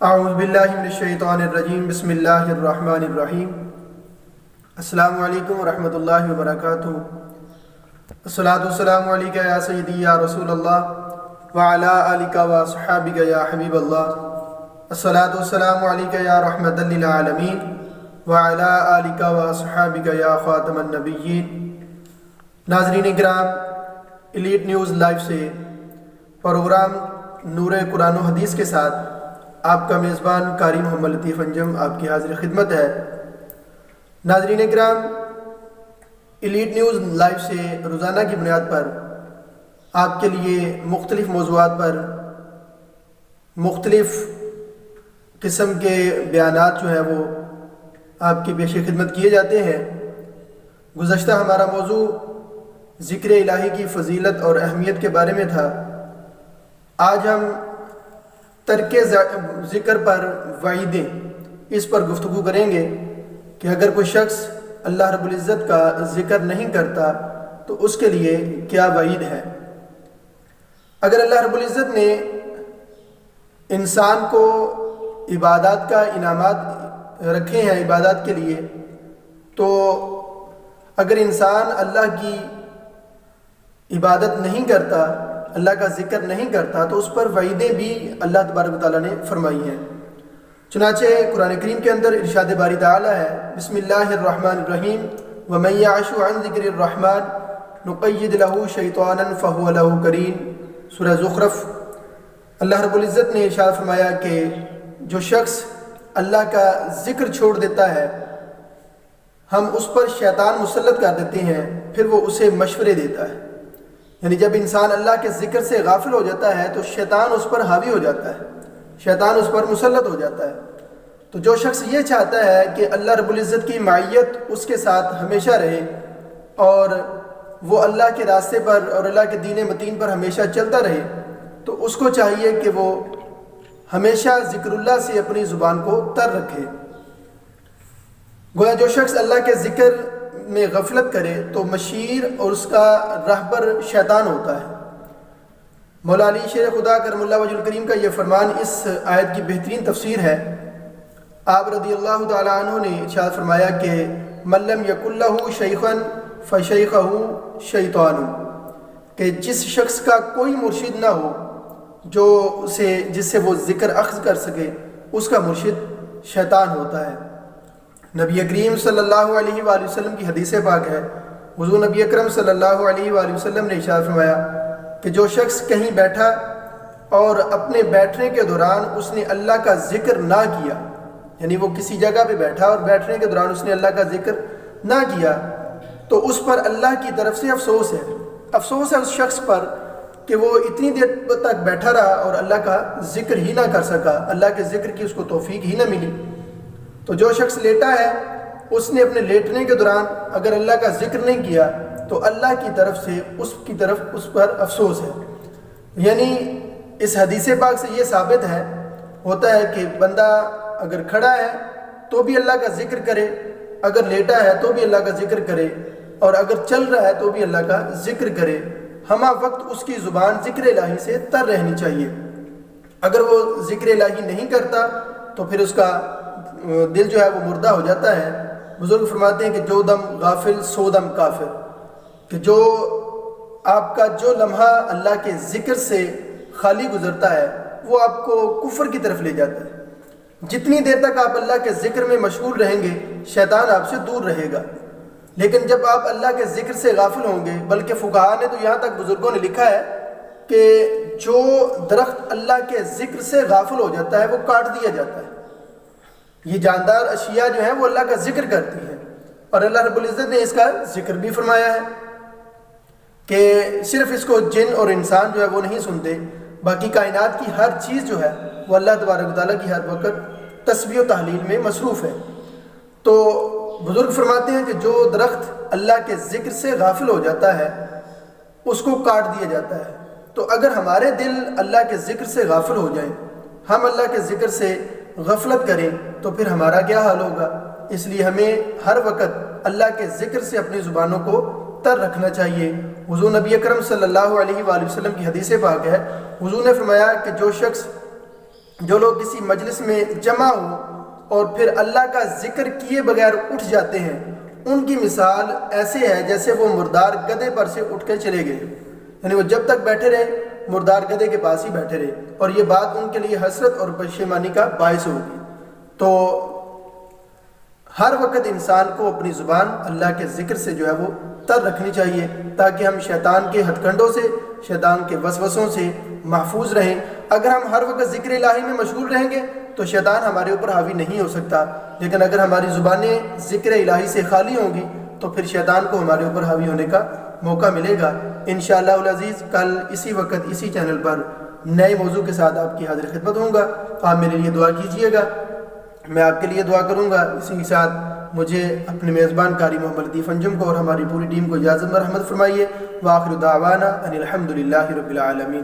اعوذ باللہ من الشیطان الرجیم، بسم اللہ الرحمن الرحیم۔ السلام علیکم ورحمۃ اللہ وبرکاتہ۔ الصلاۃ والسلام علیکہ یا سیدی یا رسول اللہ وعلی آلک واصحابک یا حبیب اللہ۔ الصلاۃ والسلام علیکہ یا رحمۃ للعالمین وعلی آلک واصحابک یا خاتم النبیین۔ ناظرین کرام، ایلیٹ نیوز لائیو سے پروگرام نور قرآن و حدیث کے ساتھ آپ کا میزبان قاری محمد لطیف انجم آپ کی حاضر خدمت ہے۔ ناظرین کرام، ایلیٹ نیوز لائیو سے روزانہ کی بنیاد پر آپ کے لیے مختلف موضوعات پر مختلف قسم کے بیانات جو ہیں وہ آپ کی پیش خدمت کیے جاتے ہیں۔ گزشتہ ہمارا موضوع ذکر-e-الہی کی فضیلت اور اہمیت کے بارے میں تھا۔ آج ہم ترک ذکر پر وعیدیں اس پر گفتگو کریں گے کہ اگر کوئی شخص اللہ رب العزت کا ذکر نہیں کرتا تو اس کے لیے کیا وعید ہے۔ اگر اللہ رب العزت نے انسان کو عبادات کا انعامات رکھے ہیں عبادات کے لیے، تو اگر انسان اللہ کی عبادت نہیں کرتا، اللہ کا ذکر نہیں کرتا، تو اس پر وعیدیں بھی اللہ تبارک و تعالیٰ نے فرمائی ہیں۔ چنانچہ قرآن کریم کے اندر ارشاد باری تعالیٰ ہے، بسم اللہ الرحمن الرحیم، وَمَن يَعْشُ عَن ذِكْرِ الرَّحْمَنِ نُقَيِّضْ لَهُ شَيْطَانًا فَهُوَ لَهُ قَرِينٌ۔ سورہ زخرف۔ اللہ رب العزت نے ارشاد فرمایا کہ جو شخص اللہ کا ذکر چھوڑ دیتا ہے، ہم اس پر شیطان مسلط کر دیتے ہیں، پھر وہ اسے مشورے دیتا ہے۔ یعنی جب انسان اللہ کے ذکر سے غافل ہو جاتا ہے تو شیطان اس پر حاوی ہو جاتا ہے، شیطان اس پر مسلط ہو جاتا ہے۔ تو جو شخص یہ چاہتا ہے کہ اللہ رب العزت کی معیت اس کے ساتھ ہمیشہ رہے اور وہ اللہ کے راستے پر اور اللہ کے دین متین پر ہمیشہ چلتا رہے، تو اس کو چاہیے کہ وہ ہمیشہ ذکر اللہ سے اپنی زبان کو تر رکھے۔ گویا جو شخص اللہ کے ذکر میں غفلت کرے تو مشیر اور اس کا رہبر شیطان ہوتا ہے۔ مولا علی شیر خدا کرم اللہ وجہ الکریم کا یہ فرمان اس آیت کی بہترین تفسیر ہے۔ آپ رضی اللہ تعالیٰ عنہ نے ارشاد فرمایا کہ من لم یکن لہ شیخا فشیخہ شیطان، کہ جس شخص کا کوئی مرشد نہ ہو جس سے وہ ذکر اخذ کر سکے، اس کا مرشد شیطان ہوتا ہے۔ نبی کریم صلی اللہ علیہ وآلہ وسلم کی حدیث پاک ہے، حضور نبی اکرم صلی اللہ علیہ وآلہ وسلم نے ارشاد فرمایا کہ جو شخص کہیں بیٹھا اور اپنے بیٹھنے کے دوران اس نے اللہ کا ذکر نہ کیا، یعنی وہ کسی جگہ پہ بیٹھا اور بیٹھنے کے دوران اس نے اللہ کا ذکر نہ کیا، تو اس پر اللہ کی طرف سے افسوس ہے۔ افسوس ہے اس شخص پر کہ وہ اتنی دیر تک بیٹھا رہا اور اللہ کا ذکر ہی نہ کر سکا، اللہ کے ذکر کی اس کو توفیق ہی نہ ملی۔ تو جو شخص لیٹا ہے، اس نے اپنے لیٹنے کے دوران اگر اللہ کا ذکر نہیں کیا تو اللہ کی طرف سے اس پر افسوس ہے۔ یعنی اس حدیث پاک سے یہ ثابت ہوتا ہے کہ بندہ اگر کھڑا ہے تو بھی اللہ کا ذکر کرے، اگر لیٹا ہے تو بھی اللہ کا ذکر کرے، اور اگر چل رہا ہے تو بھی اللہ کا ذکر کرے۔ ہمہ وقت اس کی زبان ذکر-e-الہی سے تر رہنی چاہیے۔ اگر وہ ذکر-e-الہی نہیں کرتا تو پھر اس کا دل جو ہے وہ مردہ ہو جاتا ہے۔ بزرگ فرماتے ہیں کہ جو دم غافل سو دم کافر، کہ جو آپ کا جو لمحہ اللہ کے ذکر سے خالی گزرتا ہے وہ آپ کو کفر کی طرف لے جاتا ہے۔ جتنی دیر تک آپ اللہ کے ذکر میں مشغول رہیں گے، شیطان آپ سے دور رہے گا، لیکن جب آپ اللہ کے ذکر سے غافل ہوں گے، بلکہ فقہاء نے تو یہاں تک بزرگوں نے لکھا ہے کہ جو درخت اللہ کے ذکر سے غافل ہو جاتا ہے وہ کاٹ دیا جاتا ہے۔ یہ جاندار اشیاء جو ہیں وہ اللہ کا ذکر کرتی ہیں، اور اللہ رب العزت نے اس کا ذکر بھی فرمایا ہے کہ صرف اس کو جن اور انسان جو ہے وہ نہیں سنتے، باقی کائنات کی ہر چیز جو ہے وہ اللہ تبارک و تعالیٰ کی ہر وقت تسبیح و تحلیل میں مصروف ہے۔ تو بزرگ فرماتے ہیں کہ جو درخت اللہ کے ذکر سے غافل ہو جاتا ہے اس کو کاٹ دیا جاتا ہے۔ تو اگر ہمارے دل اللہ کے ذکر سے غافل ہو جائیں، ہم اللہ کے ذکر سے غفلت کریں، تو پھر ہمارا کیا حال ہوگا۔ اس لیے ہمیں ہر وقت اللہ کے ذکر سے اپنی زبانوں کو تر رکھنا چاہیے۔ حضور نبی اکرم صلی اللہ علیہ وآلہ وسلم کی حدیث پاک ہے، حضور نے فرمایا کہ جو شخص جو لوگ کسی مجلس میں جمع ہوں اور پھر اللہ کا ذکر کیے بغیر اٹھ جاتے ہیں، ان کی مثال ایسے ہے جیسے وہ مردار گدھے پر سے اٹھ کر چلے گئے، یعنی وہ جب تک بیٹھے رہے مردار گدھے کے پاس ہی بیٹھے رہے، اور یہ بات ان کے لیے حسرت اور پشیمانی کا باعث ہوگی۔ تو ہر وقت انسان کو اپنی زبان اللہ کے ذکر سے جو ہے وہ تر رکھنی چاہیے، تاکہ ہم شیطان کے ہتھ کنڈوں سے، شیطان کے وسوسوں سے محفوظ رہیں۔ اگر ہم ہر وقت ذکر الہی میں مشغول رہیں گے تو شیطان ہمارے اوپر حاوی نہیں ہو سکتا، لیکن اگر ہماری زبانیں ذکر الہی سے خالی ہوں گی تو پھر شیطان کو ہمارے اوپر حاوی ہونے کا موقع ملے گا۔ انشاءاللہ العزیز کل اسی وقت اسی چینل پر نئے موضوع کے ساتھ آپ کی حاضر خدمت ہوں گا۔ آپ میرے لیے دعا کیجیے گا، میں آپ کے لیے دعا کروں گا۔ اسی کے ساتھ مجھے اپنے میزبان قاری محمد لطیف انجم کو اور ہماری پوری ٹیم کو اجازت مرحمت فرمائیے۔ وآخر دعوانا ان الحمد للہ رب العالمین۔